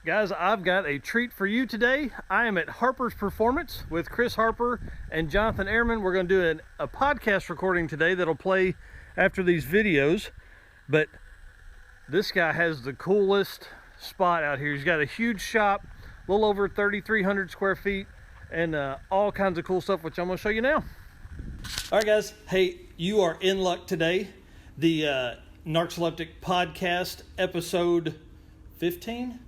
Guys, I've got a treat for you today. I am at Harper's Performance with Chris Harper and Jonathan Ehrmann. We're going to do a podcast recording today that'll play after these videos. But this guy has the coolest spot out here. He's got a huge shop, a little over 3,300 square feet, and all kinds of cool stuff, which I'm going to show you now. All right, guys. Hey, you are in luck today. The Narxoleptic podcast, episode 15,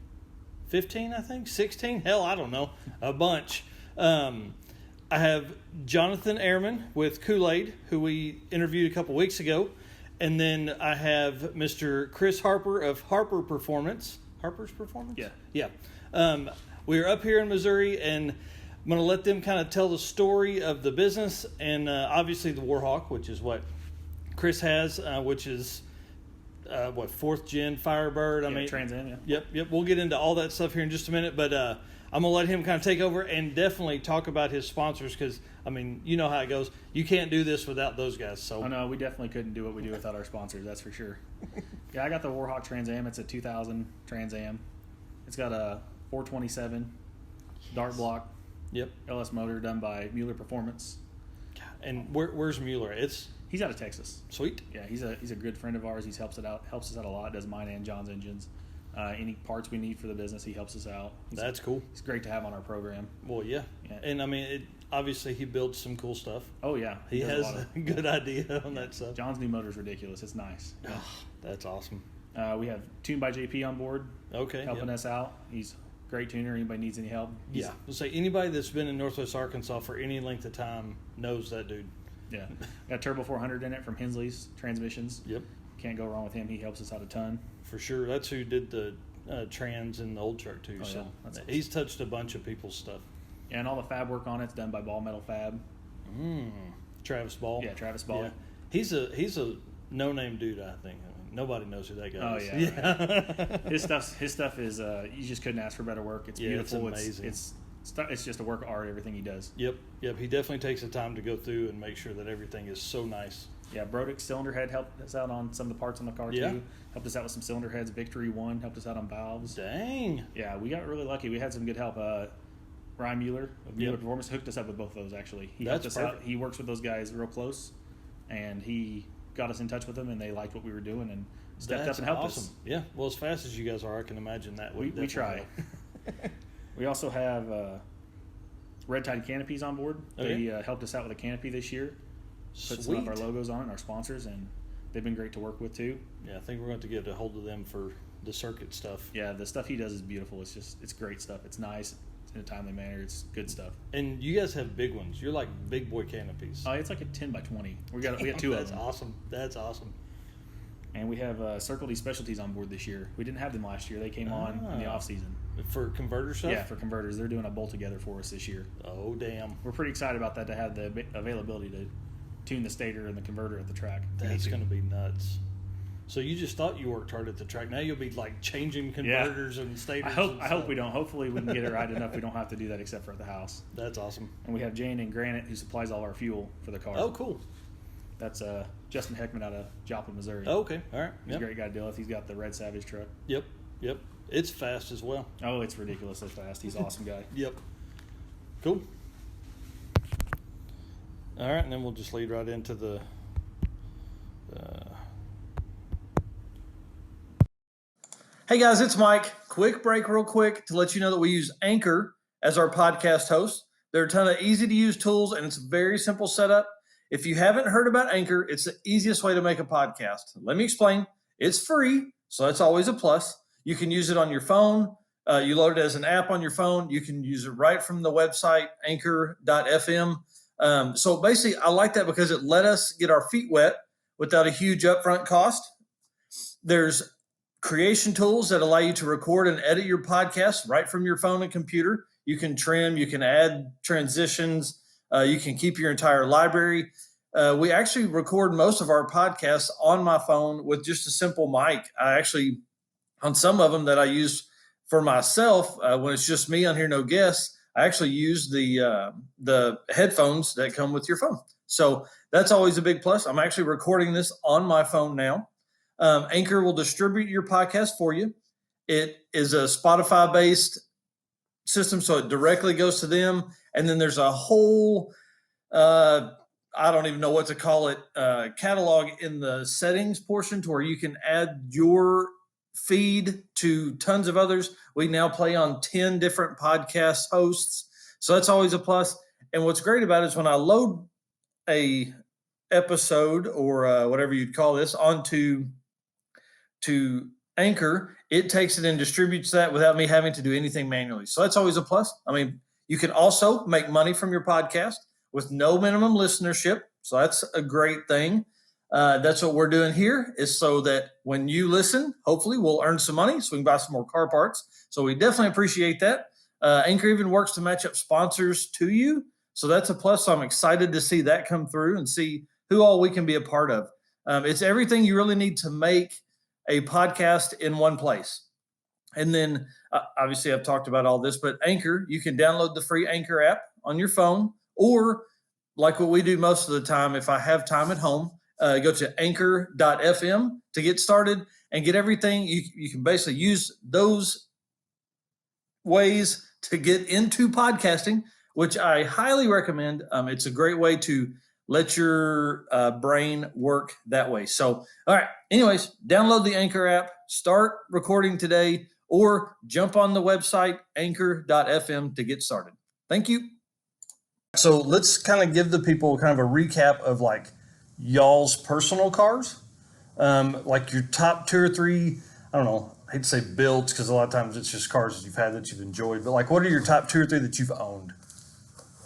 I think, 16. Hell, I don't know, a bunch. I have Jonathan Ehrmann with Kool-Aid, who we interviewed a couple weeks ago, and then I have Mr. Chris Harper of Harper's Performance. Yeah. We're up here in Missouri, and I'm going to let them kind of tell the story of the business, and obviously the Warhawk, which is what Chris has, which is fourth gen Firebird. Trans Am, yeah. Yep. We'll get into all that stuff here in just a minute, but I'm gonna let him kind of take over and definitely talk about his sponsors, because you know how it goes. You can't do this without those guys. So no, we definitely couldn't do what we do without our sponsors. That's for sure. Yeah, I got the Warhawk Trans Am. It's a 2000 Trans Am. It's got a 427 dart block. Yep. LS motor done by Mueller Performance. And where's Mueller? He's out of Texas. Sweet. Yeah, he's a good friend of ours. He helps us out a lot. Does mine and John's engines. Any parts we need for the business, he helps us out. That's cool. He's great to have on our program. Well, yeah. And obviously he builds some cool stuff. Oh yeah, he has a good idea on that stuff. John's new motor is ridiculous. It's nice. Oh, that's awesome. We have Tuned by JP on board. Okay. Helping us out. He's a great tuner. Anybody needs any help? We'll say anybody that's been in Northwest Arkansas for any length of time knows that dude. Yeah. Got Turbo 400 in it from Hensley's Transmissions. Yep. Can't go wrong with him. He helps us out a ton. For sure. That's who did the trans in the old truck too. Oh, so yeah. That's awesome. He's touched a bunch of people's stuff. Yeah, and all the fab work on it's done by Ball Metal Fab. Travis Ball. Yeah, Travis Ball. Yeah. He's a no-name dude, I think. Nobody knows who that guy is. Oh yeah. Right. His stuff is you just couldn't ask for better work. It's beautiful. It's amazing. It's just a work of art, everything he does. Yep. He definitely takes the time to go through and make sure that everything is so nice. Yeah, Brodix cylinder head helped us out on some of the parts on the car too. Helped us out with some cylinder heads. Victory 1 helped us out on valves. Dang. Yeah, we got really lucky. We had some good help. Ryan Mueller of Mueller Performance hooked us up with both of those, actually. He helped us out. He works with those guys real close, and he got us in touch with them, and they liked what we were doing and stepped up and helped us. Yeah, well, as fast as you guys are, I can imagine that would we try. We also have Red Tide canopies on board. Okay. They helped us out with a canopy this year. Put some of our logos on it and our sponsors, and they've been great to work with too. Yeah, I think we're going to get a hold of them for the circuit stuff. Yeah, the stuff he does is beautiful. It's great stuff. It's nice. It's in a timely manner. It's good stuff. And you guys have big ones. You're like big boy canopies. Oh, it's like a 10 by 20. We got two of them. That's awesome. And we have Circle D Specialties on board this year. We didn't have them last year. They came on in the off season. For converter stuff? Yeah, for converters. They're doing a bolt together for us this year. Oh, damn. We're pretty excited about that, to have the availability to tune the stator and the converter at the track. That's going to be nuts. So you just thought you worked hard at the track. Now you'll be like changing converters and stators. I hope we don't. Hopefully we can get it right enough we don't have to do that except for at the house. That's awesome. And we have Jane and Granite, who supplies all our fuel for the car. Oh, cool. That's Justin Heckman out of Joplin, Missouri. Oh, okay. All right. He's a great guy to deal with. He's got the Red Savage truck. Yep. It's fast as well. Oh, it's ridiculously fast. He's an awesome guy. Yep. Cool. All right, and then we'll just lead right into the Hey guys, it's Mike. Quick break real quick to let you know that we use Anchor as our podcast host. There are a ton of easy to use tools, and it's a very simple setup. If you haven't heard about Anchor, it's the easiest way to make a podcast. Let me explain. It's free, so that's always a plus. You can use it on your phone. You load it as an app on your phone. You can use it right from the website, anchor.fm. So basically, I like that because it let us get our feet wet without a huge upfront cost. There's creation tools that allow you to record and edit your podcast right from your phone and computer. You can trim, you can add transitions, you can keep your entire library. We actually record most of our podcasts on my phone with just a simple mic. On some of them that I use for myself, when it's just me on here, no guests, I actually use the headphones that come with your phone. So that's always a big plus. I'm actually recording this on my phone now. Anchor will distribute your podcast for you. it is a Spotify-based system, so it directly goes to them. And then there's a whole, I don't even know what to call it, catalog in the settings portion to where you can add your feed to tons of others. We now play on 10 different podcast hosts, so that's always a plus. And what's great about it is when I load a episode or whatever you'd call this onto Anchor, it takes it and distributes that without me having to do anything manually. So that's always a plus. I mean, you can also make money from your podcast with no minimum listenership. So that's a great thing. That's what we're doing here, is so that when you listen, hopefully we'll earn some money so we can buy some more car parts. So we definitely appreciate that. Anchor even works to match up sponsors to you. So that's a plus. So I'm excited to see that come through and see who all we can be a part of. It's everything you really need to make a podcast in one place. And then obviously I've talked about all this, but Anchor, you can download the free Anchor app on your phone, or like what we do most of the time, if I have time at home, go to anchor.fm to get started and get everything. You can basically use those ways to get into podcasting, which I highly recommend. It's a great way to let your brain work that way. So, all right. Anyways, download the Anchor app, start recording today, or jump on the website anchor.fm to get started. Thank you. So let's kind of give the people kind of a recap of like y'all's personal cars, like your top 2 or 3. I don't know. I hate to say builds because a lot of times it's just cars that you've had that you've enjoyed. But like, what are your top 2 or 3 that you've owned?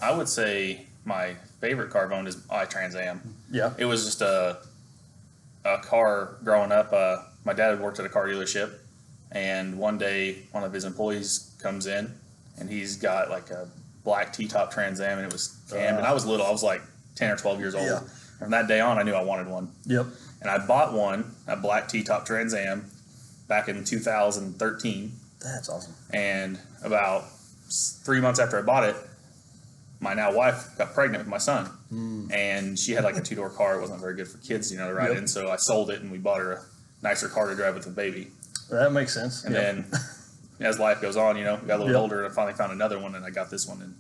I would say my favorite car I've owned is Trans Am. Yeah. It was just a car growing up. My dad had worked at a car dealership, and one day one of his employees comes in, and he's got like a black T-top Trans Am, and it was cammed. And I was little. I was like 10 or 12 years old. Yeah. From that day on, I knew I wanted one. Yep. And I bought one, a black T-top Trans Am, back in 2013. That's awesome. And about 3 months after I bought it, my now wife got pregnant with my son. And she had like a 2-door car. It wasn't very good for kids, to ride in. So I sold it, and we bought her a nicer car to drive with the baby. That makes sense. And then as life goes on, we got a little older, and I finally found another one, and I got this one. And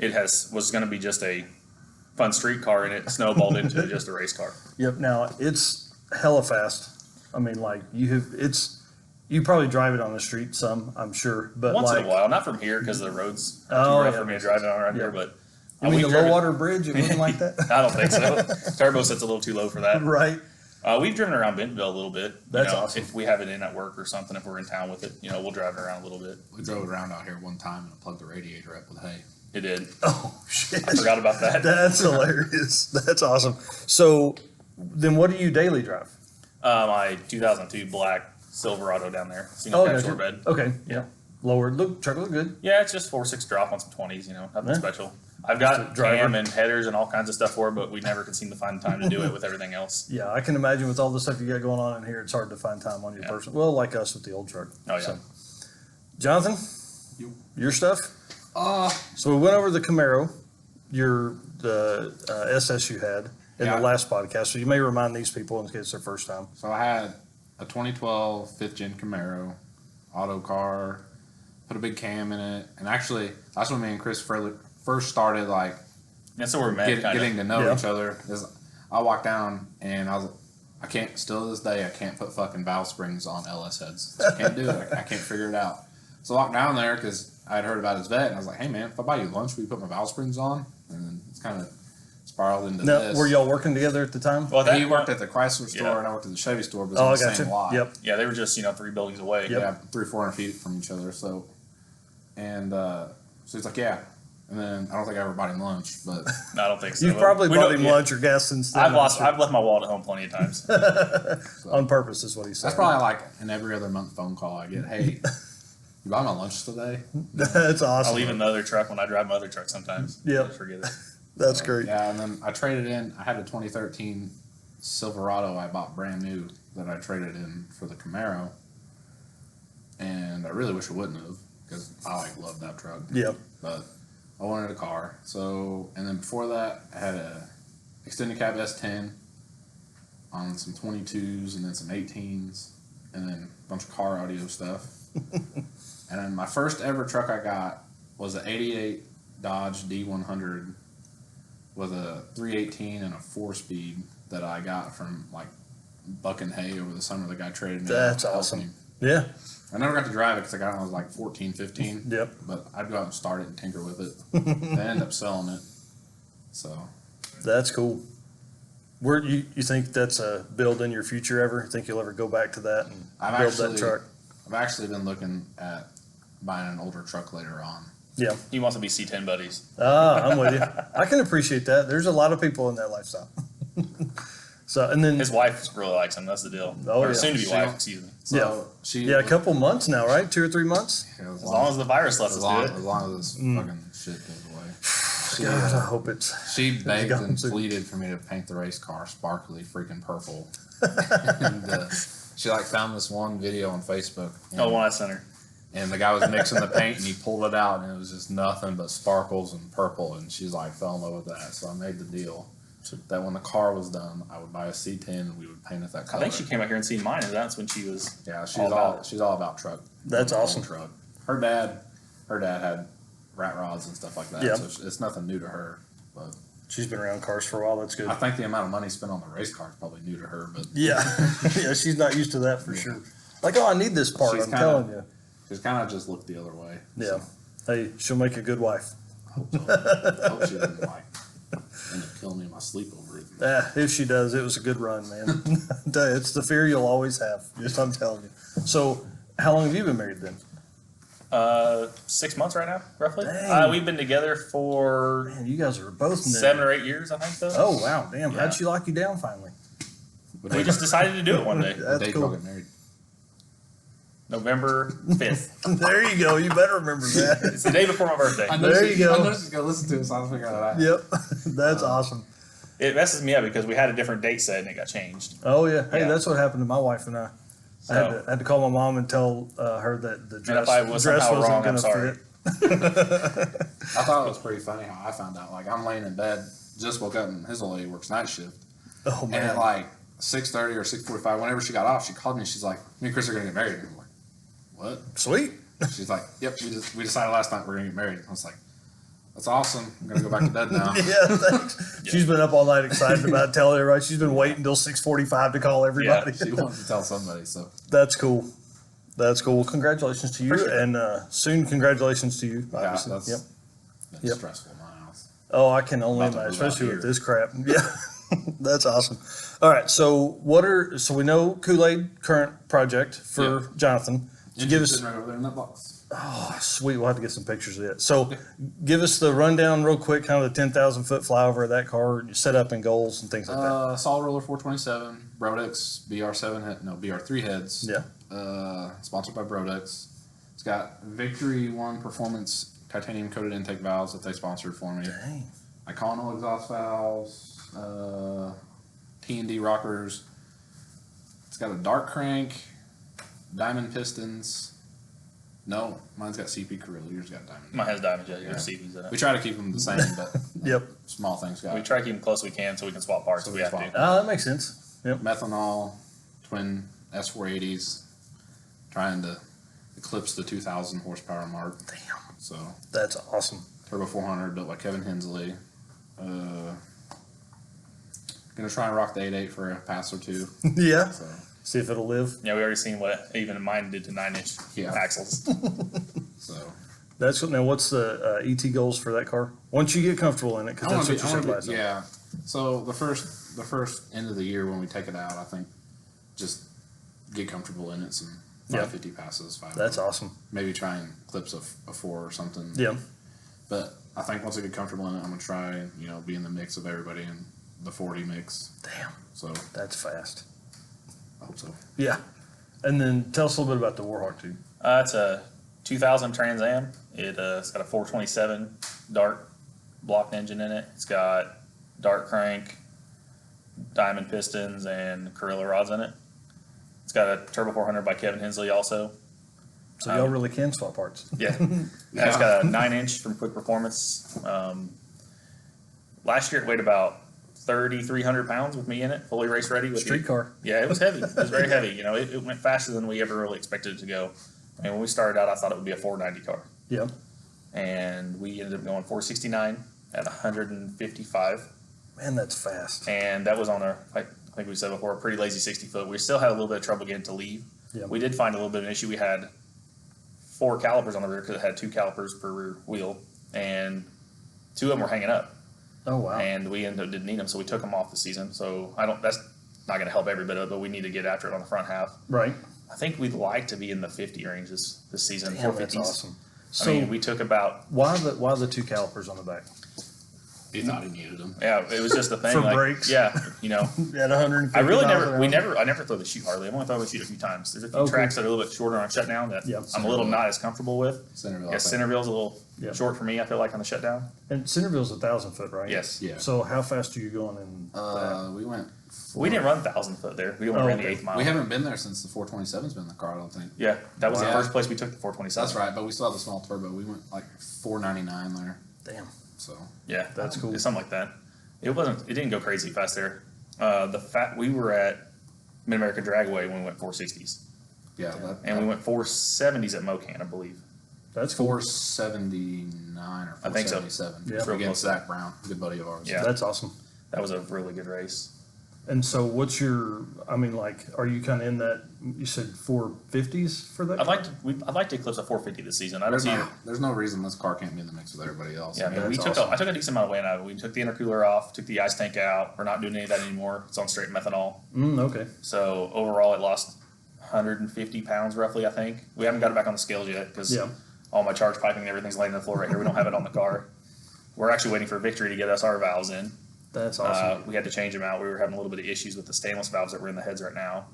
it was going to be just a fun street car, and it snowballed into just a race car. Yep. Now it's hella fast. I mean, like you probably drive it on the street some, I'm sure, but once in a while, not from here because the roads are too rough for me to drive around here. But you mean the low water bridge? It wasn't like that. I don't think so. Turbo set's a little too low for that. Right. We've driven around Bentonville a little bit. That's awesome. If we have it in at work or something, if we're in town with it, we'll drive it around a little bit. We drove around out here one time and I plugged the radiator up with hay. It did. Oh shit! I forgot about that. That's hilarious. That's awesome. So, then what do you daily drive? My 2002 black Silverado down there. Shore bed. Okay. Yeah. Lower. Truck look good. Yeah, it's just 4.6 drop on some 20s. Nothing special. I've got cam and headers and all kinds of stuff for it, but we never could seem to find time to do it with everything else. Yeah, I can imagine with all the stuff you got going on in here, it's hard to find time on your personal. Well, like us with the old truck. Oh yeah. So. Jonathan, your stuff. So we went over the Camaro, the SS you had in the last podcast. So you may remind these people in case it's their first time. So I had a 2012 5th gen Camaro, auto car, put a big cam in it, and actually that's when me and Chris first started that's where we met, getting to know each other. I walked down and I can't, still to this day, I can't put fucking valve springs on LS heads. I can't do it. I can't figure it out. So I walked down there because I had heard about his vet, and I was like, hey man, if I buy you lunch, will you put my valve springs on? And then it's kind of spiraled into this. Were y'all working together at the time? Well, he worked at the Chrysler store, and I worked at the Chevy store, but it was in the same lot. Yep. Yeah, they were just 3 buildings away. Yep. Yeah, 300-400 feet from each other. So, and so he's like, yeah. And then I don't think I ever bought him lunch, but no, I don't think so. You've probably bought him lunch or gas since then. I've left my wallet at home plenty of times. So, on purpose is what he said. That's probably like an every other month phone call I get. Hey, you buy my lunch today? That's awesome. I'll leave in the other truck when I drive my other truck sometimes. Yeah. Forget it. That's great. Yeah, and then I traded in. I had a 2013 Silverado I bought brand new that I traded in for the Camaro, and I really wish I wouldn't have because I loved that truck. Yeah. But I wanted a car. So, and then before that, I had a extended cab S10 on some 22s and then some 18s, and then a bunch of car audio stuff. And then my first ever truck I got was an 88 Dodge D100 with a 318 and a 4-speed that I got from like bucking hay over the summer. The guy traded me. That's awesome. Yeah. I never got to drive it because I got it when I was like 14, 15. Yep. But I'd go out and start it and tinker with it. They end up selling it. So. That's cool. Where you think that's a build in your future ever? Think you'll ever go back to that and build that truck? I've actually been looking at buying an older truck later on. Yeah. He wants to be C10 buddies. I'm with you. I can appreciate that. There's a lot of people in that lifestyle. So, and then his wife really likes him. That's the deal. Oh, or yeah. soon to be wife, excuse me. So a couple months now, right? 2 or 3 months? Yeah, as long as the virus lets us do it. As long as this fucking shit goes away. God, I hope it's. She begged and pleaded for me to paint the race car sparkly freaking purple. And she like found this one video on Facebook. One I sent her. And the guy was mixing the paint and he pulled it out and it was just nothing but sparkles and purple. And she's like, fell in love with that. So I made the deal that when the car was done, I would buy a C10 and we would paint it that color. I think she came out here and seen mine, and that's when she was. Yeah, she's all about truck. That's awesome. Truck. Her dad had rat rods and stuff like that. Yeah. So it's nothing new to her. But She's been around cars for a while. That's good. I think the amount of money spent on the race car is probably new to her. But yeah, yeah, she's not used to that for sure. Like, I need this part. I'm telling you. She's kind of just looked the other way. Yeah. So. Hey, she'll make a good wife. I hope so. I hope she doesn't end up killing me in my sleep over it. If she does, it was a good run, man. It's the fear you'll always have. Just I'm telling you. So, how long have you been married then? 6 months right now, roughly. Dang. We've been together for Man, you guys are both 7 or 8 years, I think, though. Oh, wow. Damn. Yeah. How'd she lock you down finally? We just decided to do it one day. That's Date cool. y'all get married. November 5th. There you go. You better remember that. It's the day before my birthday. There you go. I know she's going to listen to it, so I'll figure it out. Yep. That's awesome. It messes me up because we had a different date set and it got changed. Oh, yeah. Hey, Yeah. that's what happened to my wife and I. So, I had to call my mom and tell her that the dress, if I was dress somehow wasn't wrong, going I'm to sorry. fit. I thought it was pretty funny how I found out. Like, I'm laying in bed, just woke up, and his old lady works night shift. Oh, And man. at like 6:30 or 6:45, whenever she got off, she called me. She's like, "Me and Chris are gonna get married." And I'm like, "What?" Sweet. She's like, "Yep, we decided last night we're gonna get married." I was like, "That's awesome. I'm gonna go back to bed now." Yeah, thanks. She's been up all night excited about telling everybody. She's been waiting until 6:45 to call everybody. She wanted to tell somebody. So That's cool. That's cool. Congratulations to you, Appreciate and soon congratulations to you. yeah, Obviously. that's Yep. been stressful in my house. Oh, I can only About to imagine, move out especially with here. this crap. Yeah, that's awesome. All right, so so we know Kool-Aid current project for Yeah. Jonathan. So And give she's us, sitting right over there in that box. oh, sweet. We'll have to get some pictures of it. So give us the rundown real quick, kind of the 10,000-foot flyover of that car, your setup and goals and things like that. Solid roller 427, Brodex BR3 heads. Yeah. Sponsored by Brodex. It's got Victory One Performance titanium coated intake valves that they sponsored for me. Dang. Iconal exhaust valves, T&D rockers. It's got a dark crank, diamond pistons. No, mine's got CP Carrillo. Yours got diamond. Mine has diamonds, yeah. Yeah. Your CV's in it. We try to keep them the same, but Yep. small things got We try to keep them close as we can so we can swap parts So if we we have swap. to. That makes sense. Yep. methanol, twin S480s, trying to eclipse the 2,000 horsepower mark. Damn. So That's awesome. Turbo 400 built by Kevin Hensley. Gonna try and rock the 8.8 for a pass or two. Yeah. So See if it'll live. Yeah, we already seen what even mine did to 9-inch Yeah. axles. so That's what. Now, what's the ET goals for that car? Once you get comfortable in it, because that's what you said last time. yeah. So the first end of the year when we take it out, I think just get comfortable in it. Some Yeah. 550 passes. 500. That's awesome. Maybe try and clips a 4 or something. Yeah. But I think once I get comfortable in it, I'm gonna try be in the mix of everybody in the 40 mix. Damn. So That's fast. I hope so. Yeah. And then tell us a little bit about the Warhawk, too. It's a 2000 Trans Am. It's got a 427 Dart blocked engine in it. It's got Dart crank, diamond pistons, and Carrillo rods in it. It's got a Turbo 400 by Kevin Hensley also. So y'all really can swap parts. Yeah. It's got a 9-inch from Quick Performance. Last year it weighed about 3,300 pounds with me in it, fully race ready. With Street car. Yeah, it was heavy. It was very heavy. It went faster than we ever really expected it to go. And when we started out, I thought it would be a 490 car. Yep. And we ended up going 469 at 155. Man, that's fast. And that was on our, like I think we said before, a pretty lazy 60 foot. We still had a little bit of trouble getting to leave. Yep. We did find a little bit of an issue. We had 4 calipers on the rear because it had 2 calipers per rear wheel, and 2 of them were hanging up. Oh, wow. And we ended up didn't need them, so we took them off the season. So that's not going to help every bit of it, but we need to get after it on the front half. Right. I think we'd like to be in the 50 range this season. Damn, 450s. that's awesome. I mean, we took about. Why the 2 calipers on the back? He thought he needed them. Yeah, it was just a thing. For like, brakes? Yeah, you know. At 150. I really never throw the chute hardly. I've only thrown the chute a few times. There's a few tracks that are a little bit shorter on shutdown that I'm a little not as comfortable with. Centerville. Yeah, Centerville's a little short for me, I feel like, on the shutdown. And Centerville's 1,000 foot, right? Yes. Yeah. So how fast are you going in that? We went. We didn't run 1,000 foot there. We only ran the 8th mile. We haven't been there since the 427's been in the car, I don't think. Yeah, that was the first place we took the 427. That's right, but we still have the small turbo. We went like 499 there. Damn. So yeah, that's cool. It's something like that. It didn't go crazy fast there. We were at Mid American Dragway when we went 460s. Yeah, and we went 470s at Mocan, I believe. That's cool. 479 or 477. I think so. Yeah, against Zach Brown, a good buddy of ours. Yeah, that's awesome. That was a really good race. And so what's your, I mean, like, are you kind of in that, you said 450s for that? I'd like to eclipse a 450 this season. There's no reason this car can't be in the mix with everybody else. Yeah, I mean, I took a decent amount of weight out of it. We took the intercooler off, took the ice tank out. We're not doing any of that anymore. It's on straight methanol. Okay. So overall, it lost 150 pounds roughly, I think. We haven't got it back on the scales yet because all my charge piping and everything's laying on the floor right here. We don't have it on the car. We're actually waiting for Victory to get us our valves in. That's awesome. We had to change them out. We were having a little bit of issues with the stainless valves that were in the heads right now.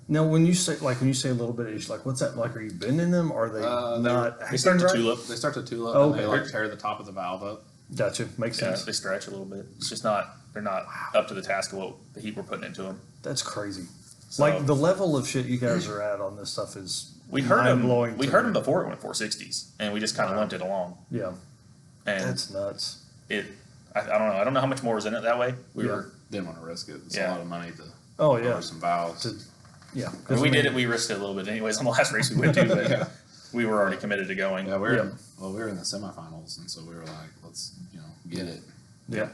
Now, when you say a little bit of issue, like what's that like? Are you bending them? Or are they not? They start to right? tulip. They start to tulip and they tear the top of the valve up. Gotcha. Makes sense. They stretch a little bit. It's just they're not up to the task of what the heat we're putting into them. That's crazy. So, like the level of shit you guys are at on this stuff is we heard mind-blowing. We heard them before it went 460s, and we just kind of limped it along. Yeah, and that's nuts. I don't know. I don't know how much more was in it that way. Didn't want to risk it. It's a lot of money to order some valves. We did it. We risked it a little bit anyways on the last race we went to, but we were already committed to going. Yeah, we were in the semifinals, and so we were like, let's get it. Yeah.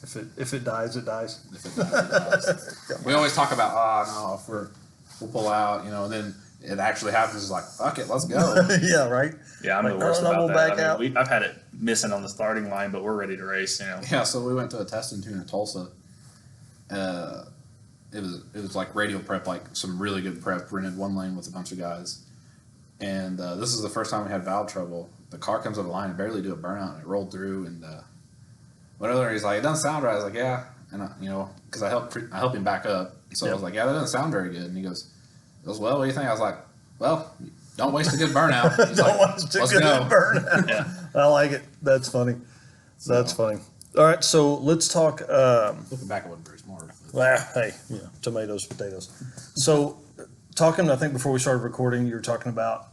If it dies, it dies. If it dies, it dies. We always talk about no, if we'll pull out, and then it actually happens. It's like, fuck it, let's go. Yeah, right. Yeah, I'm the worst about that. I've had it missing on the starting line, but we're ready to race. Yeah, so we went to a test and tune in Tulsa. It was like radial prep, like some really good prep. Rented one lane with a bunch of guys, and this is the first time we had valve trouble. The car comes up the line and barely do a burnout, and it rolled through. And whatever, he's like, it doesn't sound right. I was like, yeah, and because I helped him back up, so I was like, yeah, that doesn't sound very good. And he goes, well, what do you think? I was like, well, don't waste a good burnout. He's like, let's go. Burnout. Yeah. I like it. That's funny. That's funny. All right, so let's talk. Looking back, it wasn't very smart. Well, hey, tomatoes, potatoes. So, I think before we started recording, you were talking about,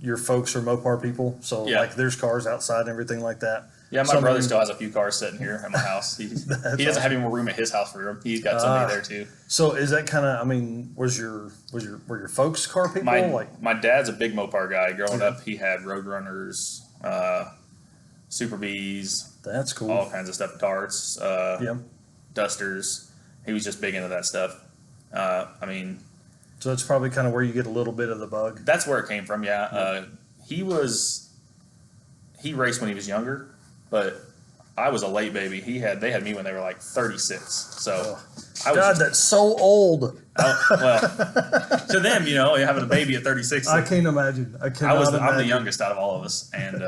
your folks are Mopar people, so like there's cars outside and everything like that. Yeah, my brother still has a few cars sitting here at my house. He doesn't have any more room at his house for him. He's got somebody there too. So is that kind of? Were your folks car people? My dad's a big Mopar guy. Growing up, he had Roadrunners, Super Bs. That's cool. All kinds of stuff, darts, Dusters. He was just big into that stuff. So it's probably kind of where you get a little bit of the bug. That's where it came from. Yeah. He raced when he was younger, but I was a late baby. They had me when they were like 36. So that's so old. Well, to them, having a baby at 36. I can't imagine. I'm the youngest out of all of us, and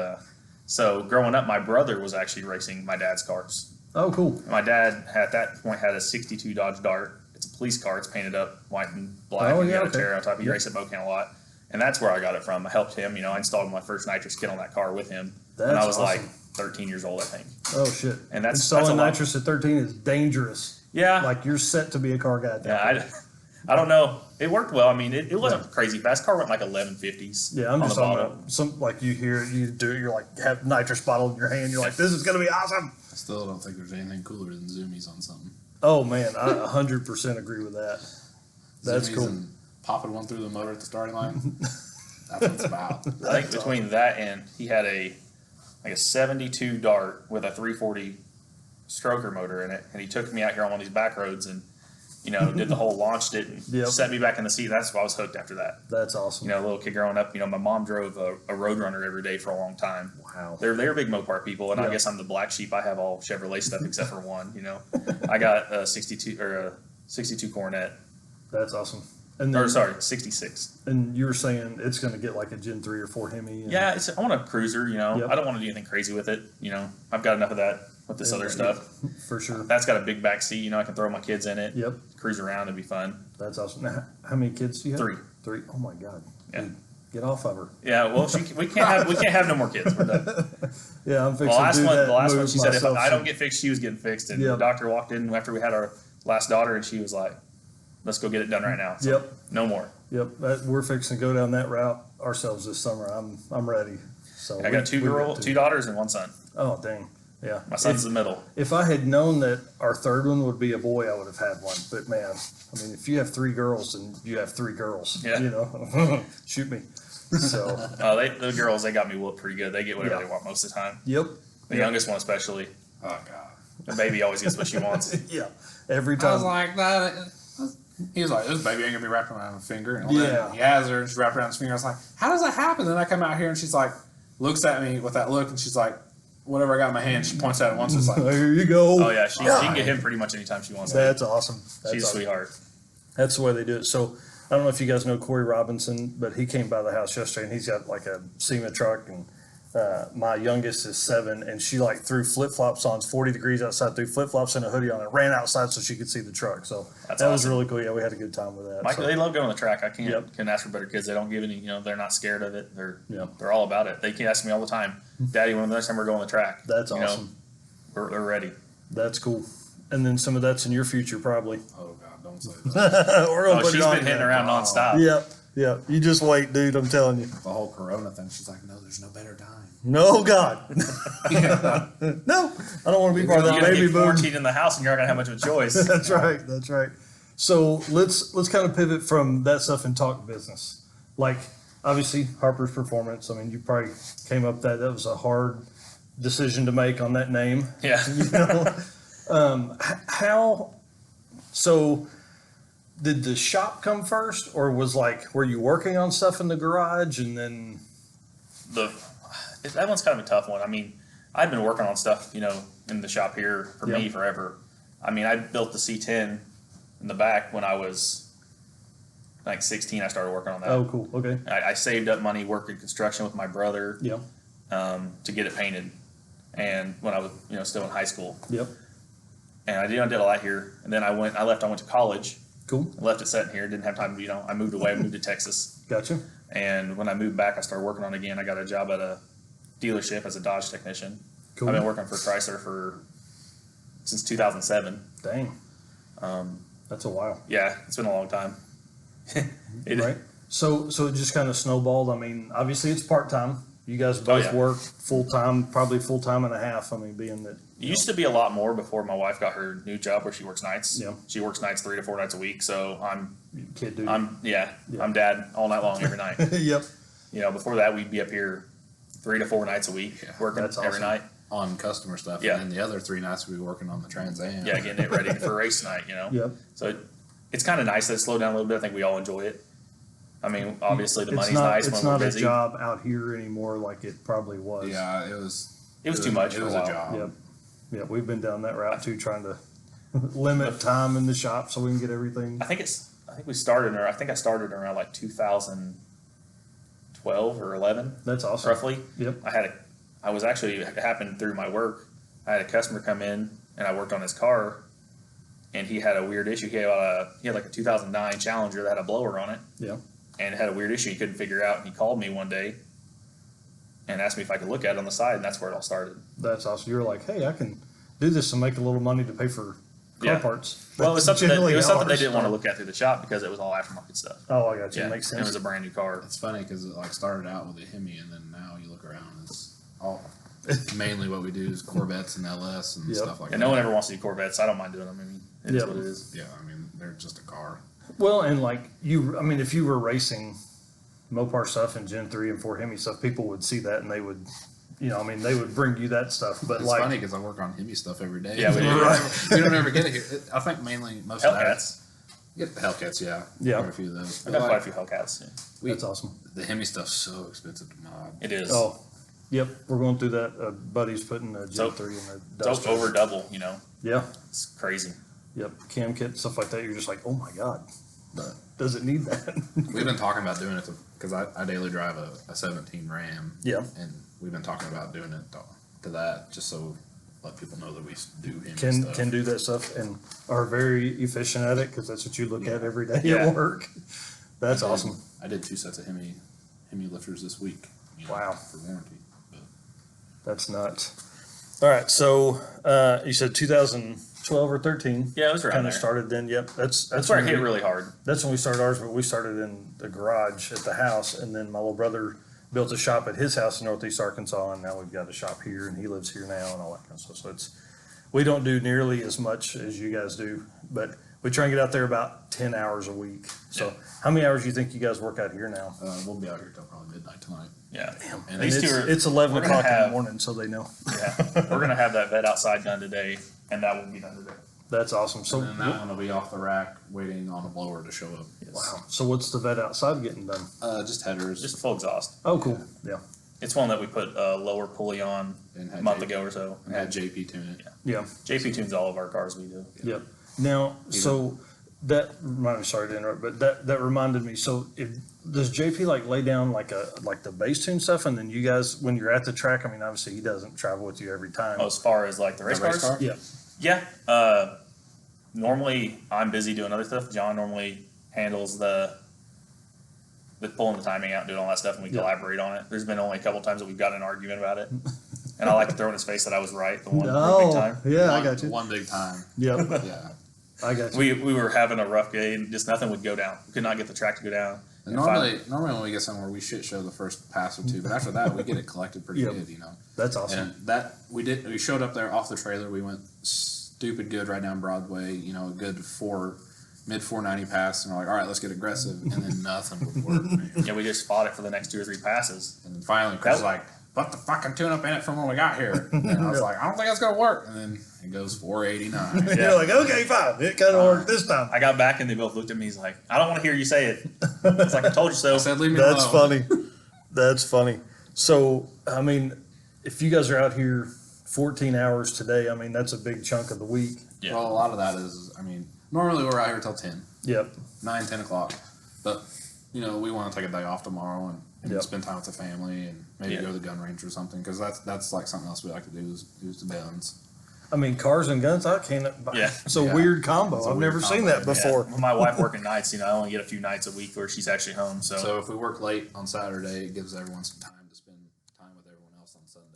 so growing up, my brother was actually racing my dad's cars. Oh, cool. My dad at that point had a '62 Dodge Dart. It's a police car. It's painted up white and black. And he had a Terra on top. He raced at Mocan a lot, and that's where I got it from. I helped him. I installed my first nitrous kit on that car with him when I was like 13 years old, I think. Oh shit! And installing nitrous at 13 is dangerous. Yeah, like you're set to be a car guy. I don't know. It worked well. It wasn't crazy fast. Car went like 1150s. Yeah, I'm just talking about some like you hear it, you do it. You're like have nitrous bottle in your hand. You're like, this is gonna be awesome. I still don't think there's anything cooler than zoomies on something. Oh man, I 100% agree with that. That's zoomies cool. And popping one through the motor at the starting line. That's what it's about. I think between that and he had a 72 Dart with a 340 stroker motor in it, and he took me out here on one of these back roads and did the whole launched it and set me back in the seat. That's why I was hooked after that. That's awesome. A little kid growing up, my mom drove a Roadrunner every day for a long time. Wow. They're big Mopar people, and I guess I'm the black sheep. I have all Chevrolet stuff except for one. I got a 62 Coronet. That's awesome. And then, 66. And you were saying it's going to get like a Gen 3 or 4 Hemi. Yeah, I want a cruiser. I don't want to do anything crazy with it. I've got enough of that with this other stuff. For sure. That's got a big back seat. I can throw my kids in it. Yep. Cruise around and be fun. That's awesome. Now, how many kids do you have? 3. Oh my God. Yeah. Dude, get off of her. Yeah. Well, we can't have no more kids. We're done. Yeah, I'm fixing the last one, she said if I don't get fixed, she was getting fixed, and the doctor walked in after we had our last daughter, and she was like, "Let's go get it done right now." So, no more. Yep. We're fixing to go down that route ourselves this summer. I'm ready. So I got two daughters and one son. Oh dang. Yeah. My son's in the middle. If I had known that our third one would be a boy, I would have had one. But man, I mean, if you have 3 girls, then you have 3 girls. Yeah. Shoot me. So the girls, they got me whooped pretty good. They get whatever they want most of the time. Yep. The youngest one especially. Oh God. The baby always gets what she wants. Yeah. Every time. I was like that. He was like, "This baby ain't gonna be wrapped around her finger." And Yeah. then he has her, and she's wrapped around his finger. I was like, "How does that happen?" Then I come out here, and she's like, looks at me with that look, and she's like, "Whatever I got in my hand," she points at it once. It's like, there you go. Oh yeah, she can get him pretty much anytime she wants. That's awesome. She's a sweetheart. That's the way they do it. So I don't know if you guys know Corey Robinson, but he came by the house yesterday, and he's got like a SEMA truck, and my youngest is 7, and she like threw flip-flops on. It's 40 degrees outside, threw flip-flops and a hoodie on, and ran outside so she could see the truck. So that was really cool. Yeah, we had a good time with that. Michael, they love going on the track. I can't ask for better kids. They don't give any. They're not scared of it. They're all about it. They can ask me all the time, "Daddy, when the next time we're going on the track?" That's awesome. They're ready. That's cool. And then some of that's in your future, probably. "Oh God, don't say that." We're gonna put she's it on been hitting around nonstop. Yeah. You just wait, dude. I'm telling you. The whole Corona thing. She's like, "No, there's no better time." No, God. No, I don't want to be part of that You're gonna baby get boom. quarantined in the house, and you're not gonna have much of a choice. That's right. So let's kind of pivot from that stuff and talk business. Like obviously Harper's Performance. I mean, you probably came up that was a hard decision to make on that name. Yeah. How? So did the shop come first, or were you working on stuff in the garage and then? That one's kind of a tough one. I mean, I've been working on stuff, in the shop here for me forever. I mean, I built the C10 in the back when I was like 16. I started working on that. Oh, cool. Okay. I saved up money working construction with my brother. To get it painted, and when I was still in high school. And I did a lot here, and then I went to college. Cool. Left it sitting here. Didn't have time to I moved away. I moved to Texas. Gotcha. And when I moved back, I started working on it again. I got a job at a dealership as a Dodge technician. Cool. I've been working for Chrysler since 2007. Dang. That's a while. Yeah, it's been a long time. Right. So it just kind of snowballed. I mean, obviously it's part-time. You guys both work full-time, probably full-time and a half. I mean, being that. It used to be a lot more before my wife got her new job where she works nights. Yeah. She works nights 3 to 4 nights a week. So I'm dad all night long every night. Yep. Before that we'd be up here 3 to 4 nights a week working every night. On customer stuff. Yeah. And then the other 3 nights we'd be working on the Trans Am. Yeah, getting it ready for race night, Yep. So it's kind of nice that it slowed down a little bit. I think we all enjoy it. I mean, obviously the money's nice when we're busy. It's not a job out here anymore like it probably was. Yeah, it was too much. It was a job. Yep. Yeah, we've been down that route too, trying to limit time in the shop so we can get everything. I think I started around like 2012 or 11. That's awesome. Roughly. Yep. It happened through my work. I had a customer come in and I worked on his car, and he had a weird issue. He had like a 2009 Challenger that had a blower on it. Yeah. And it had a weird issue he couldn't figure out. And he called me one day and asked me if I could look at it on the side, and that's where it all started. That's awesome. You were like, hey, I can do this and make a little money to pay for car parts. Well, it was something they didn't want to look at through the shop because it was all aftermarket stuff. Oh, I got you. Yeah, Makes sense. it was a brand new car. It's funny because it started out with a Hemi, and then now you look around, it's all mainly what we do is Corvettes and LS and stuff like that. And no one ever wants to do Corvettes. I don't mind doing them. I mean, it is what it is. Yeah, I mean, they're just a car. Well, and if you were racing Mopar stuff and Gen 3 and 4 Hemi stuff, people would see that and they would, they would bring you that stuff. But it's funny because I work on Hemi stuff every day. Yeah, we don't ever get it here. I think mainly most of that. Hellcats. Get the Hellcats, yeah. Yeah. Quite a few of those. I got quite a few Hellcats. Yeah. That's awesome. The Hemi stuff's so expensive to mod. It is. Oh, yep. We're going through that. Buddy's putting a Gen 3 in the It's over double, Yeah. It's crazy. Yep. Cam kit, stuff like that. You're just like, oh my God. Does it need that? We've been talking about doing it because I daily drive a 17 Ram. Yeah. And we've been talking about doing it to that just so let people know that we do Hemi stuff. Can do that stuff and are very efficient at it because that's what you look at every day Yeah. at work. That's awesome. I did 2 sets of Hemi lifters this week. Wow. For warranty. But That's nuts. All right, so you said 2012 or 13. Yeah, it was around Kind there. of started then. Yep, that's That's where it when hit we- really hard. That's when we started ours, but we started in the garage at the house, and then my little brother built a shop at his house in Northeast Arkansas, and now we've got a shop here, and he lives here now, and all that kind of stuff. So we don't do nearly as much as you guys do, but we try and get out there about 10 hours a week. So how many hours do you think you guys work out here now? we'll be out here till probably midnight tonight. Yeah. And These And two are, it's 11 we're gonna o'clock in the have- morning, so they know. yeah. We're going to have that vet outside done today, and that will be done today. That's awesome. So And then that one will be off the rack waiting on a blower to show up. wow. So what's the vet outside getting done? Just headers. Just full exhaust. Oh, cool. Yeah. It's one that we put a lower pulley on And a had month JP ago or so. and had JP tune it. Yeah. JP tunes all of our cars we do. Yep. Now, so that sorry to interrupt, but that reminded me. So, does JP like lay down like the base tune stuff, and then you guys, when you're at the track, I mean, obviously he doesn't travel with you every time. Oh, as far as like the race race cars? car? Yeah. Yeah. Normally I'm busy doing other stuff. John normally handles the pulling the timing out, doing all that stuff, and we collaborate on it. There's been only a couple times that we've got in an argument about it. And I like to throw in his face that I was right the one big time. Yeah, I One- got you. One big time. Yep. Yeah. I got you. We were having a rough day and just nothing would go down. We could not get the track to go down. And finally- normally when we get somewhere, we shit show the first pass or two, but after that, we get it collected pretty Yep. good, That's awesome. And that we showed up there off the trailer. We went stupid good right down Broadway. A good mid 490 pass, and we're like, all right, let's get aggressive, and then nothing would work. Man. Yeah, we just fought it for the next 2 or 3 passes. And then finally, Chris was That- like, put the fucking tune up in it from when we got here. And I was like, I don't think that's gonna work. And then it goes 489. You're like, okay, fine. It kind of worked this time. I got back and they both looked at me. He's like, I don't want to hear you say it. It's like I told you so. I said, leave me That's alone. funny. That's funny. So, I mean, if you guys are out here 14 hours today, I mean, that's a big chunk of the week. Yeah. Well, a lot of that is, normally we're out here till 10. Yep. 9, 10 o'clock. But, we want to take a day off tomorrow and Yep. spend time with the family and maybe Yeah. go to the gun range or something. Because that's like something else we like to do is the guns. I mean, cars and guns, I can't. Yeah. It's a Yeah. weird combo. It's a I've weird never seen combo, that before. With my wife working nights, I only get a few nights a week where she's actually home. So if we work late on Saturday, it gives everyone some time to spend time with everyone else on Sunday,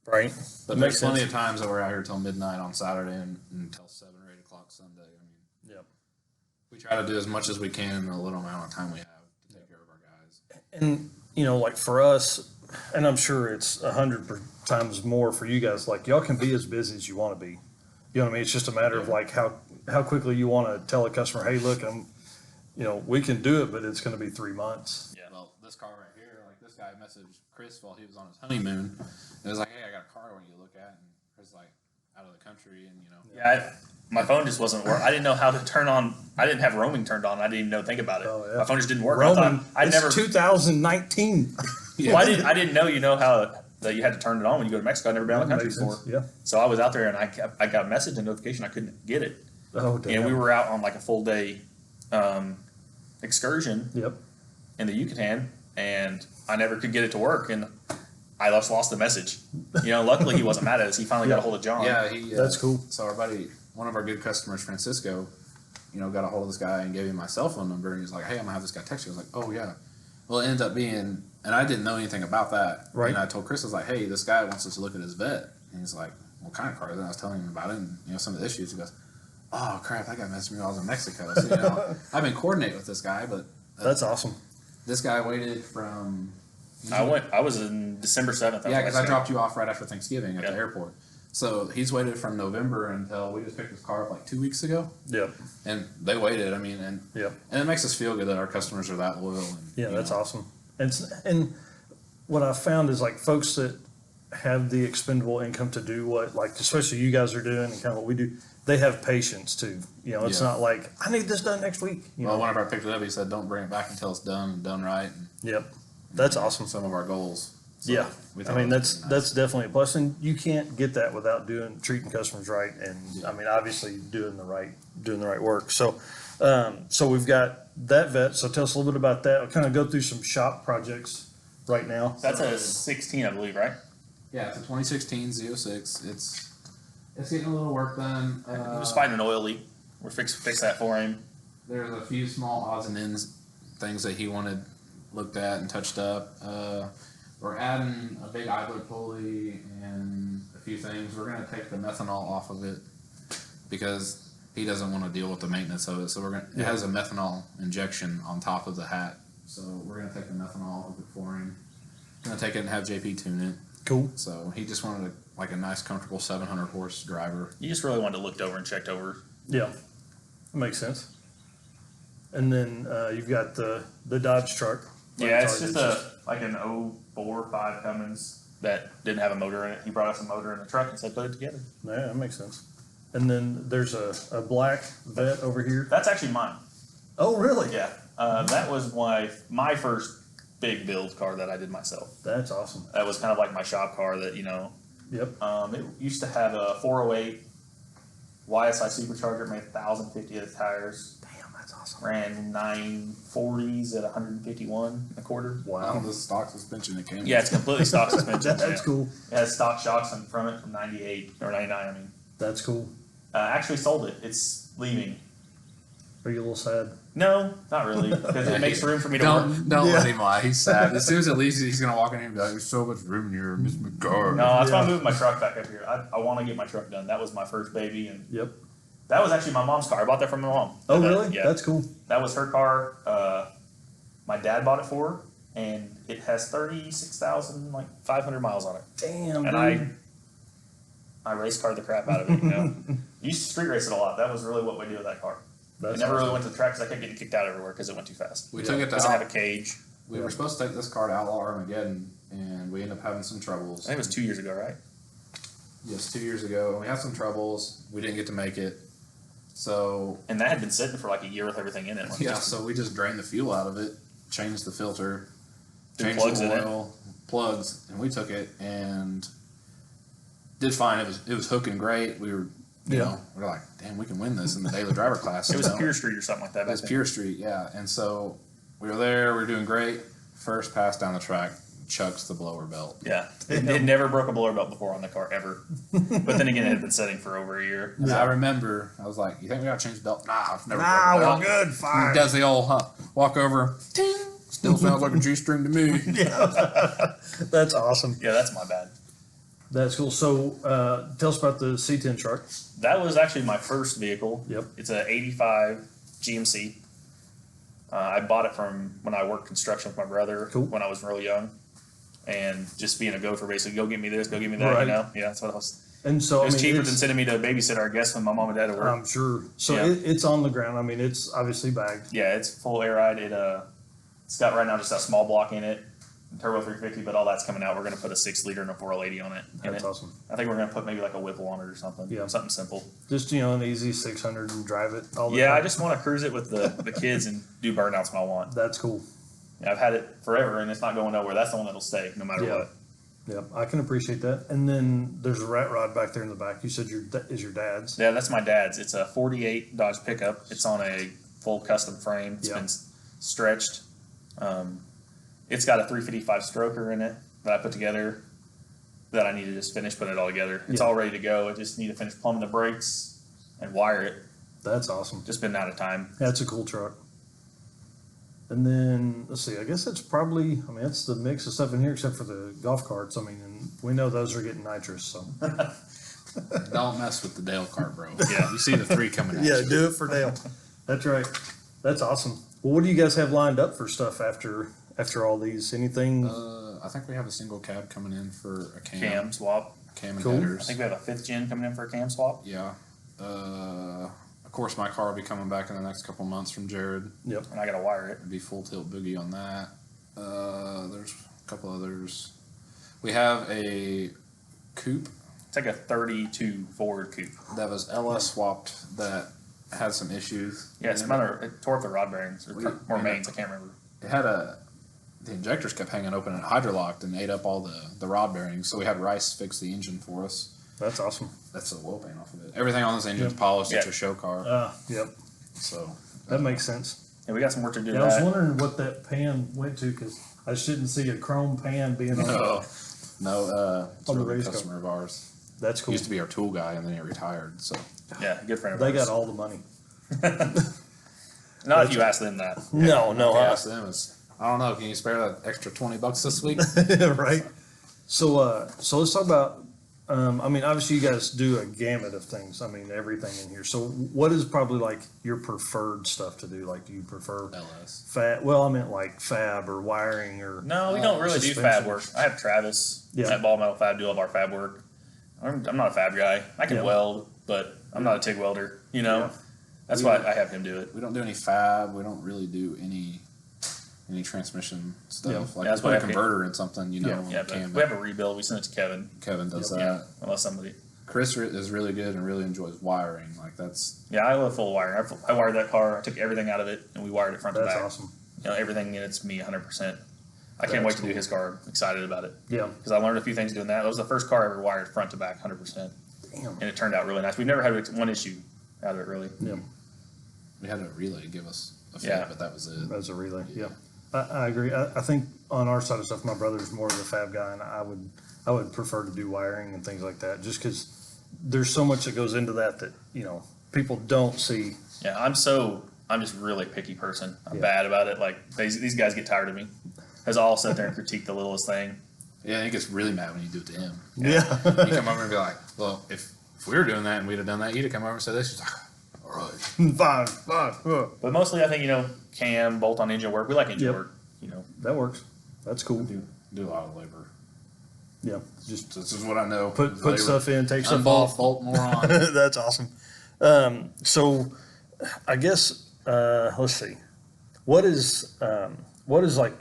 Right. But Makes there's plenty sense. of times that we're out here till midnight on Saturday and until 7 or 8 o'clock Sunday. Yep. We try to do as much as we can in the little amount of time we have to take care of our guys. And, like for us, and I'm sure it's 100 times more for you guys, like y'all can be as busy as you want to be. You know what I mean? It's just a matter of like how quickly you want to tell a customer, hey, look, we can do it, but it's going to be 3 months. Yeah. Well, this car right here, like this guy messaged Chris while he was on his honeymoon. It was like, hey, I got a car I want you to look at. And Chris like out of the country and, Yeah, my phone just wasn't working. I didn't know how to turn on. I didn't have roaming turned on. I didn't even know think about it. Oh, yeah. My phone just didn't work. Roman, I it's never. 2019. Yeah. Well, I didn't know how that you had to turn it on when you go to Mexico. I've never been out of the country Makes before. sense. Yeah. So I was out there and I got a message and notification. I couldn't get it. Oh, damn. And we were out on like a full day excursion Yep. in the Yucatan, and I never could get it to work, and I just lost the message. Luckily he wasn't mad at us. He finally got a hold of John. Yeah, That's cool. So our buddy, one of our good customers, Francisco, got a hold of this guy and gave him my cell phone number, and he's like, hey, I'm gonna have this guy text you. I was like, oh yeah. Well, it ended up being, and I didn't know anything about that. Right. And I told Chris, I was like, hey, this guy wants us to look at his vet. And he's like, what kind of car is it? And I was telling him about it and, some of the issues. He goes, oh crap, that guy messaged me while I was in Mexico. So, I've been coordinating with this guy, but That's awesome. this guy waited from. I was in December 7th. Yeah, because I dropped you off right after Thanksgiving at Yep. the airport. So he's waited from November until we just picked his car up like 2 weeks ago. Yep. And they waited. And Yep. it makes us feel good that our customers are that loyal. And, Yeah, that's awesome. And what I found is like folks that have the expendable income to do what, like, especially you guys are doing and kind of what we do, they have patience too. You know, it's not like, I need this done next week. You know? Whenever I picked it up, he said, don't bring it back until it's done and done right. And Yep. That's awesome. some of our goals. So Yeah. I mean, nice. that's definitely a plus. And you can't get that without treating customers right. And I mean, obviously doing the right work. So, so we've got that vet. So tell us a little bit about that. I'll kind of go through some shop projects right now. That's a 16, I believe, right? Yeah, it's a 2016 Z06. It's getting a little work done. He was fighting an oil leak. We're fix that for him. There's a few small odds and ends things that he wanted looked at and touched up. We're adding a big idler pulley and a few things. We're going to take the methanol off of it because he doesn't want to deal with the maintenance of it. So it has a methanol injection on top of the hat. So we're going to take the methanol off of it for him. Going to take it and have JP tune it. Cool. So he just wanted a nice, comfortable 700 horse driver. You just really wanted to looked over and checked over. Yeah. That makes sense. And then you've got the Dodge truck. Yeah, it's just an 04-05 Cummins that didn't have a motor in it. He brought us a motor in the truck and said put it together. Yeah, that makes sense. And then there's a black vet over here. That's actually mine. Oh, really? Yeah. That was my first big build car that I did myself. That's awesome. That was kind of like my shop car that, you know. Yep. It used to have a 408 YSI supercharger, made 1,050 of the tires. Damn, that's awesome. Ran 940s at 151 a quarter. Wow. The stock suspension it came. Yeah, it's completely stock suspension. That's cool. It has stock shocks from it from 98 or 99, I mean. That's cool. Actually sold it. It's leaving. Are you a little sad? No, not really, because it makes room for me to work. Don't let him lie. He's sad. As soon as it leaves, he's gonna walk in here and be like, "There's so much room in here, Miss McGar." No, that's why I'm moving my truck back up here. I want to get my truck done. That was my first baby, and Yep. that was actually my mom's car. I bought that from my mom. Oh, really? Yeah. That's cool. That was her car. My dad bought it for her, and it has 36,500 miles on it. Damn, And dude. I race car'd the crap out of it. You know, used to street race it a lot. That was really what we did with that car. I never really went to the track because I kept getting kicked out everywhere because it went too fast. We took it to doesn't have a cage. We were supposed to take this car to Outlaw Armageddon, and we ended up having some troubles. I think it was 2 years ago, right? Yes, 2 years ago. We had some troubles. We didn't get to make it. So And that had been sitting for like a year with everything in it. so we just drained the fuel out of it, changed the filter, Threw changed plugs the in oil, plugs, and we took it and did fine. It was hooking great. We were. You know, we're like, damn, we can win this in the daily driver class. It was Pure Street or something like that. It was Pure Street, yeah. And so we were there, we were doing great. First pass down the track, chucks the blower belt. Yeah. It never broke a blower belt before on the car, ever. But then again, it had been setting for over a year. And I remember, I was like, you think we gotta change the belt? Nah, I've never Nah, broken a we're belt. good, fine. He does the old walk over, ting, still sounds like a G-string to me. Yeah. That's awesome. Yeah, that's my bad. That's cool. So tell us about the C10 truck. That was actually my first vehicle. Yep. It's a 85 GMC. I bought it from when I worked construction with my brother when I was real young. And just being a gopher, basically, go get me this, go get me that, Right. you know? Yeah, that's what I was. And so, It was I mean, cheaper it's- than sending me to a babysitter, I guess, when my mom and dad at work. I'm sure. So Yeah. it's on the ground. I mean, it's obviously bagged. Yeah, it's full air ride. It's got right now just a small block in it, turbo 350, but all that's coming out. We're going to put a 6-liter and a 480 on it. That's awesome. I think we're going to put maybe like a Whipple on it or something. Yeah. Something simple. Just, an easy 600 and drive it all the Yeah, time. I just want to cruise it with the kids and do burnouts when I want. That's cool. Yeah, I've had it forever and it's not going nowhere. That's the one that'll stay no matter what. Yeah, I can appreciate that. And then there's a rat rod back there in the back. You said is your dad's. Yeah, that's my dad's. It's a 48 Dodge pickup. It's on a full custom frame. It's been stretched. It's got a 355 stroker in it that I put together that I need to just finish putting it all together. It's all ready to go. I just need to finish plumbing the brakes and wire it. That's awesome. Just been out of time. That's a cool truck. And then, let's see, I guess that's probably, that's the mix of stuff in here except for the golf carts. I mean, and we know those are getting nitrous, so. Don't mess with the Dale cart, bro. Yeah. You see the 3 coming at Yeah, you. do it for Dale. That's right. That's awesome. Well, what do you guys have lined up for stuff after all these? Anything? I think we have a single cab coming in for a Cam swap. Cam and Cool. headers. I think we have a 5th gen coming in for a cam swap. Yeah. Of course, my car will be coming back in the next couple months from Jared. Yep. And I got to wire it. It'll be full tilt boogie on that. There's a couple others. We have a coupe. It's like a 32 Ford coupe. That was LS swapped that had some issues. Yeah, it tore up the rod bearings or mains. I can't remember. It had the injectors kept hanging open and hydrolocked and ate up all the rod bearings. So we had Rice fix the engine for us. That's awesome. That's the wheel paint off of it. Everything on this engine is polished. It's a show car. Yep. So that makes sense. Yeah, we got some work to do. Yeah, I was wondering what that pan went to because I shouldn't see a chrome pan being on. It's a really customer of ours. That's cool. He used to be our tool guy, and then he retired. So yeah, good friend of ours. They got all the money. Not if you ask them that. No. I ask them I don't know. Can you spare that extra $20 this week? Right. So let's talk about. I mean, obviously, you guys do a gamut of things. I mean, everything in here. So, what is probably like your preferred stuff to do? Like, do you prefer LS fab? Well, I meant like fab or wiring or. No, we don't really do fab work. I have Travis at Ball Metal Fab do all of our fab work. I'm not a fab guy. I can weld, but I'm not a TIG welder. You know, that's why I have him do it. We don't do any fab. We don't really do any transmission stuff. Like that's put a converter in something, you know. Yeah, but we have a rebuild. We send it to Kevin. Kevin does that. Yeah, unless somebody. Chris is really good and really enjoys wiring. Like that's. Yeah, I love full wiring. I wired that car. I took everything out of it and we wired it front to back. That's awesome. You know, everything in it's me 100%. I can't wait to do his car. I'm excited about it. Yeah. Because I learned a few things doing that. That was the first car I ever wired front to back 100%. Damn. And it turned out really nice. We've never had one issue out of it, really. Yeah. We had a relay give us a fit, but that was it. That was a relay, yeah. I agree. I think on our side of stuff, my brother's more of a fab guy, and I would prefer to do wiring and things like that, just because there's so much that goes into that you know people don't see. Yeah, I'm just really picky person. I'm bad about it. Like these guys get tired of me, because I'll sit there and critique the littlest thing. Yeah, he gets really mad when you do it to him. Yeah, you come over and be like, "Well, if we were doing that and we'd have done that, you'd have come over and said this." She's like, "All right, fine." But mostly, I think cam, bolt-on engine work. We like engine work. That works. That's cool. Do a lot of labor. Yeah, just this is what I know. Put stuff in, take stuff off. Bolt more on. That's awesome. So, I guess let's see. What is like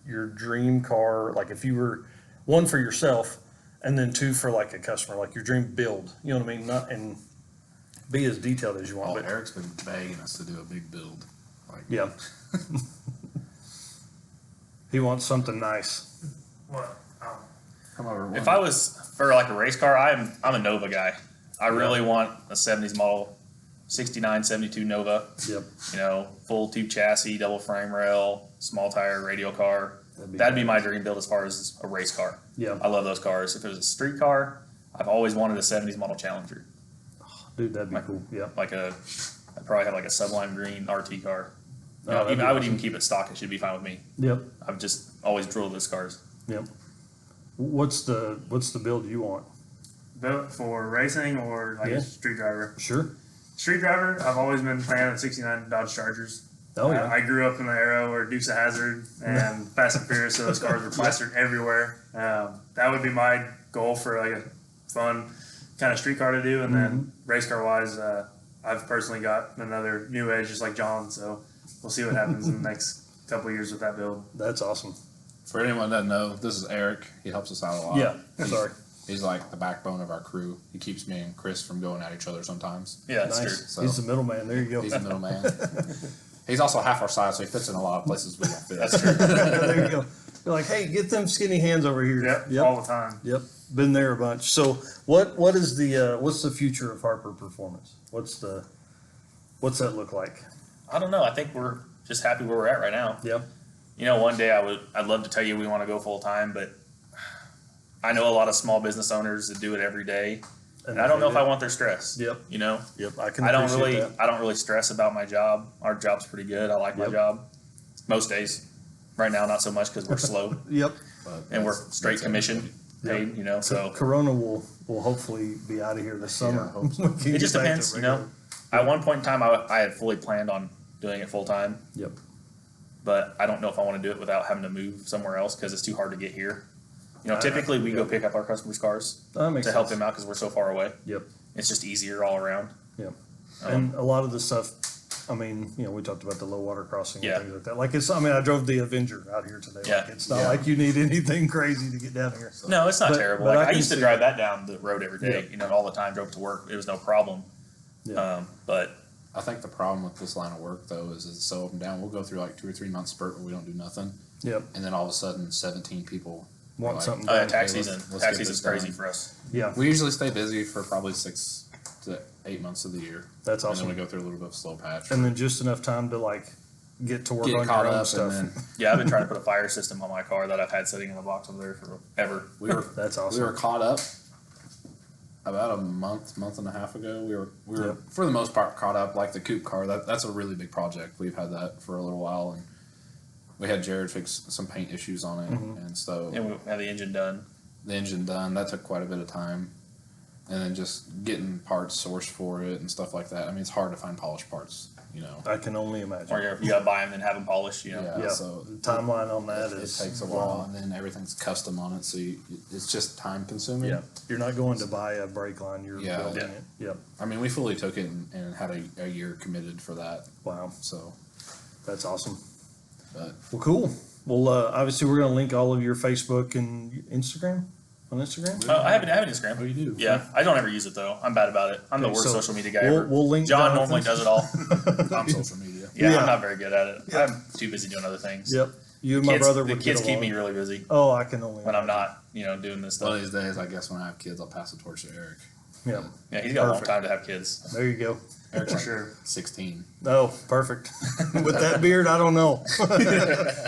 your dream car? Like if you were one for yourself, and then two for like a customer, like your dream build. You know what I mean? Not and be as detailed as you want. Oh, but Eric's been begging us to do a big build. Yeah. He wants something nice. What? Come over. If I was for like a race car, I'm a Nova guy. I really want a 70s model, 69, 72 Nova. Yep. Full tube chassis, double frame rail, small tire, radial car. That'd be my dream build as far as a race car. Yeah. I love those cars. If it was a street car, I've always wanted a 70s model Challenger. Dude, that'd be cool. Yeah. I'd probably have like a Sublime Green RT car. I would even keep it stock. It should be fine with me. Yep. I've just always drilled those cars. Yep. What's the build you want? Built for racing or like a street driver? Sure. Street driver, I've always been a fan of 69 Dodge Chargers. Oh, yeah. I grew up in the era where Dukes of Hazzard and Fast and Furious, so those cars were plastered everywhere. That would be my goal for like a fun kind of street car to do. And then race car wise, I've personally got another new edge just like John, so we'll see what happens in the next couple of years with that build. That's awesome. For anyone that doesn't know, this is Eric. He helps us out a lot. Yeah, sorry. He's like the backbone of our crew. He keeps me and Chris from going at each other sometimes. Yeah, that's true. So he's the middleman. There you go. He's the middleman. He's also half our size, so he fits in a lot of places we don't fit. That's true. There you go. You're like, hey, get them skinny hands over here. Yep. All the time. Yep, been there a bunch. So, what is what's the future of Harper Performance? What's that look like? I don't know. I think we're just happy where we're at right now. Yep. One day I'd love to tell you we want to go full time, but I know a lot of small business owners that do it every day, and I don't know if I want their stress. Yep. Yep. I don't really stress about my job. Our job's pretty good. I like my job most days. Right now, not so much because we're slow. Yep. And we're straight commission paid. So Corona will hopefully be out of here this summer. It just depends. At one point in time, I had fully planned on doing it full time. Yep. But I don't know if I want to do it without having to move somewhere else because it's too hard to get here. Typically we go pick up our customers' cars to help them out because we're so far away. Yep. It's just easier all around. Yep. And a lot of the stuff, I mean, we talked about the low water crossing Yeah. and things like that. Like I drove the Avenger out here today. Yeah. Like, it's not like you need anything crazy to get down here. No, it's not But- terrible. but Like I I can used to see drive that down the road every day, Yeah. all the time, drove to work. It was no problem. Yeah. But I think the problem with this line of work though is it's so up and down. We'll go through like 2 or 3 months spurt where we don't do nothing, Yep. and then all of a sudden 17 people Want are something yeah, done. tax Hey, season, let's tax get season's this crazy done. for us. Yeah. We usually stay busy for probably 6 to 8 months of the year. That's And awesome. then we go through a little bit of slow patch. And then just enough time to like get to work Get on caught your own up, stuff. and then Yeah, I've been trying to put a fire system on my car that I've had sitting in the box over there forever. we were That's we awesome. were caught up about a month and a half ago. We were Yep. for the most part caught up. Like the coupe car, that's a really big project. We've had that for a little while, and we had Jared fix some paint issues on it, and so And we have the engine done. the engine done. That took quite a bit of time, and then just getting parts sourced for it and stuff like that. I mean, it's hard to find polished parts, I can only imagine. Or you gotta buy them and have them polished, Yeah, Yeah. so The timeline on that it is takes a while, long. and then everything's custom on it, so it's just time consuming. Yeah. You're not going to buy a brake line. You're Yeah. building Yeah. it. Yep. I mean, we fully took it and had a year committed for that. Wow. So, That's awesome. but Well, cool. Well, obviously we're going to link all of your Facebook and Instagram on Instagram. I have an Instagram. oh, you do? Yeah, I don't ever use it though. I'm bad about it. I'm the Okay, worst so social media guy we'll- ever. we'll link John Jonathan's. normally does it all. I'm social media. Yeah, Yeah. I'm not very good at it. I'm too busy doing other things. Yep. You and my brother The would kids get keep along. me really busy Oh, I can only. when I'm imagine. not, doing this One stuff. of these days, I guess when I have kids, I'll pass the torch to Eric. Yeah. Yeah, he's got a long Perfect. time to have kids. There you go. Eric's For like sure. 16. Oh, perfect. With that beard, I don't know.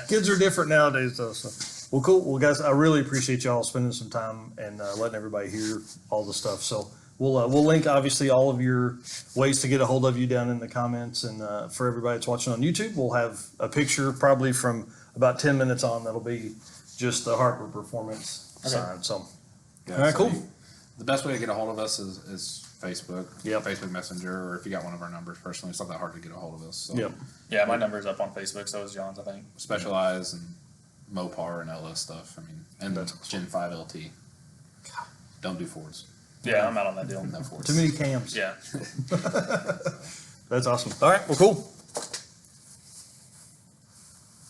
Kids are different nowadays, though. So. Well, cool. Well, guys, I really appreciate y'all spending some time and letting everybody hear all the stuff. So we'll link obviously all of your ways to get a hold of you down in the comments, and for everybody that's watching on YouTube, we'll have a picture probably from about 10 minutes on. That'll be just the Harper Performance sign. So, Yeah, all right, so cool. The best way to get a hold of us is Facebook. Yep. Facebook Messenger, or if you got one of our numbers personally, it's not that hard to get a hold of us. So Yep. Yeah, my number's up on Facebook, so is John's, I think. Specialize and Mopar and LS stuff. I mean, and That's Gen 5 LT. Don't do Fords. Yeah, I'm out on that deal. No Fords. Too many cams. Yeah. That's awesome. All right. Well, cool.